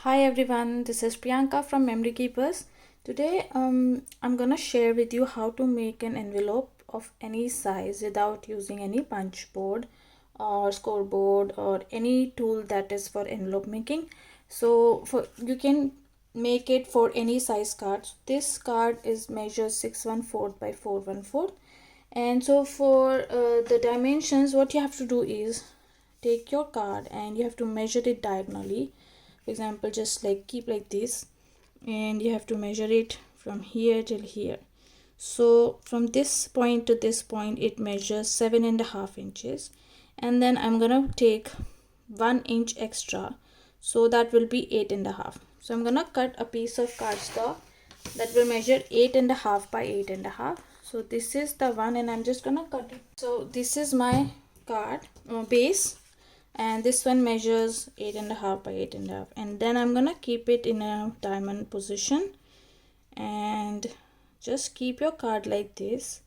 Hi everyone, this is Priyanka from Memory Keepers. Today I'm gonna share with you how to make an envelope of any size without using any punch board or scoreboard or any tool that is for envelope making. So you can make it for any size card. This card is measured 614 by 414, and so for the dimensions, what you have to do is take your card and you have to measure it diagonally. For example, just like keep like this, and you have to measure it from here till here. So from this point to this point it measures 7.5 inches, and then I'm gonna take 1 inch extra, so that will be 8.5. So I'm gonna cut a piece of cardstock that will measure 8.5 by 8.5. So this is the one, and I'm just gonna cut it. So this is my card base, and this one measures 8.5 by 8.5, and then I'm gonna keep it in a diamond position, and just keep your card like this.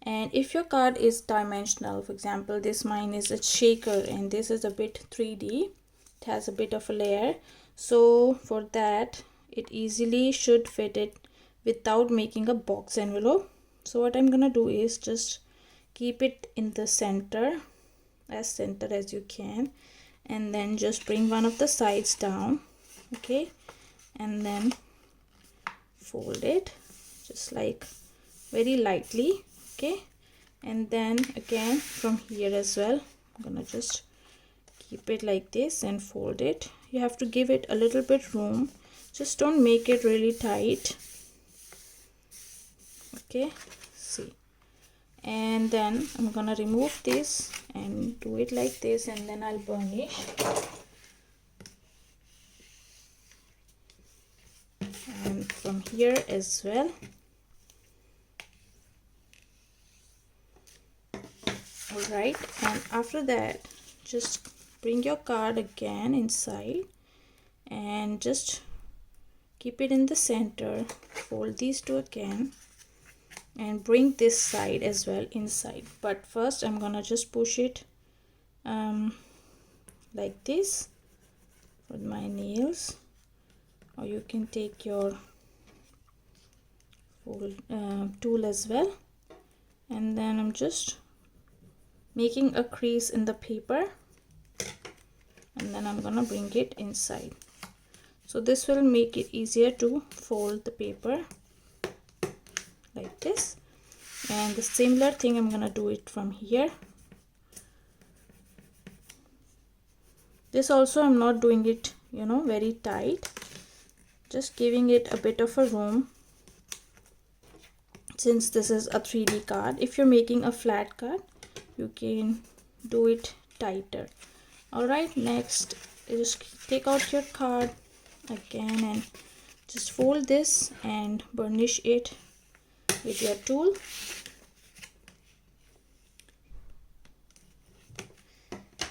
And if your card is dimensional, for example this mine is a shaker and this is a bit 3D, it has a bit of a layer, so for that it easily should fit it without making a box envelope. So what I'm gonna do is just keep it in the center as you can, and then just bring one of the sides down, okay, and then fold it just like very lightly, okay, and then again from here as well I'm gonna just keep it like this and fold it. You have to give it a little bit room, just don't make it really tight, okay. See, and then I'm gonna remove this and do it like this, and then I'll burnish, and from here as well. Alright, and after that just bring your card again inside and just keep it in the center, fold these two again and bring this side as well inside. But first I'm gonna just push it like this with my nails, or you can take your tool as well, and then I'm just making a crease in the paper, and then I'm gonna bring it inside. So this will make it easier to fold the paper like this, and the similar thing I'm gonna do it from here. This also I'm not doing it very tight, just giving it a bit of a room since this is a 3D card. If you're making a flat card you can do it tighter. Alright, next just take out your card again and just fold this and burnish it with your tool.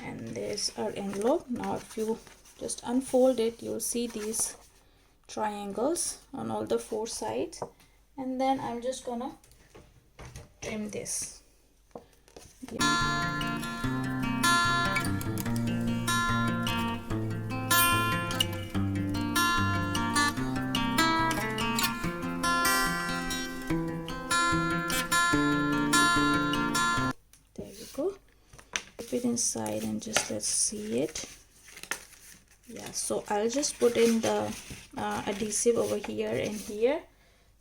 And there's our envelope. Now if you just unfold it, you'll see these triangles on all the 4 sides, and then I'm just gonna trim this. There you go. Keep it inside and just let's see it. Yeah, so I'll just put in the adhesive over here and here.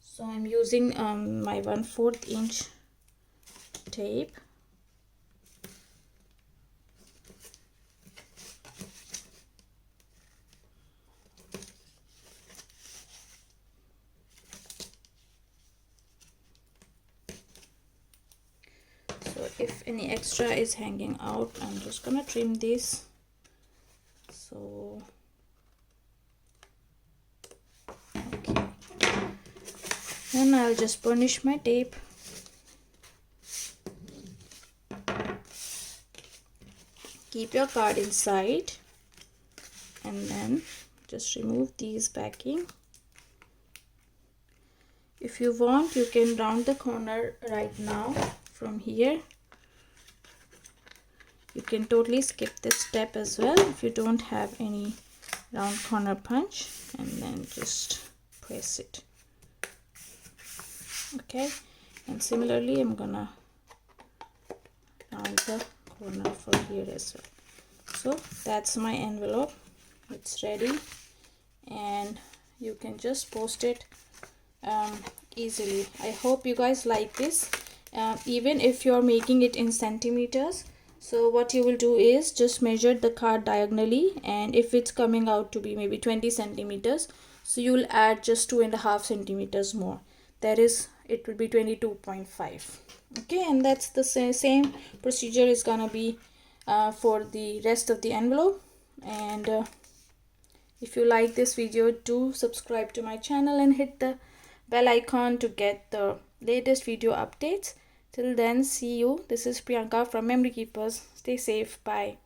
So I'm using my 1/4 inch tape. So if any extra is hanging out, I'm just gonna trim this. So okay, then I'll just burnish my tape. Keep your card inside and then just remove these backing. If you want, you can round the corner right now from here. You can totally skip this step as well if you don't have any round corner punch and then just press it. Okay, and similarly I'm gonna round the corner for here as well. So that's my envelope, it's ready, and you can just post it easily. I hope you guys like this. Even if you're making it in centimeters, so what you will do is just measure the card diagonally, and if it's coming out to be maybe 20 centimeters, so you will add just 2.5 centimeters more, that is, it will be 22.5. okay, and that's the same procedure is gonna be for the rest of the envelope. And if you like this video, do subscribe to my channel and hit the bell icon to get the latest video updates. Till then, see you. This is Priyanka from Memory Keepers. Stay safe. Bye.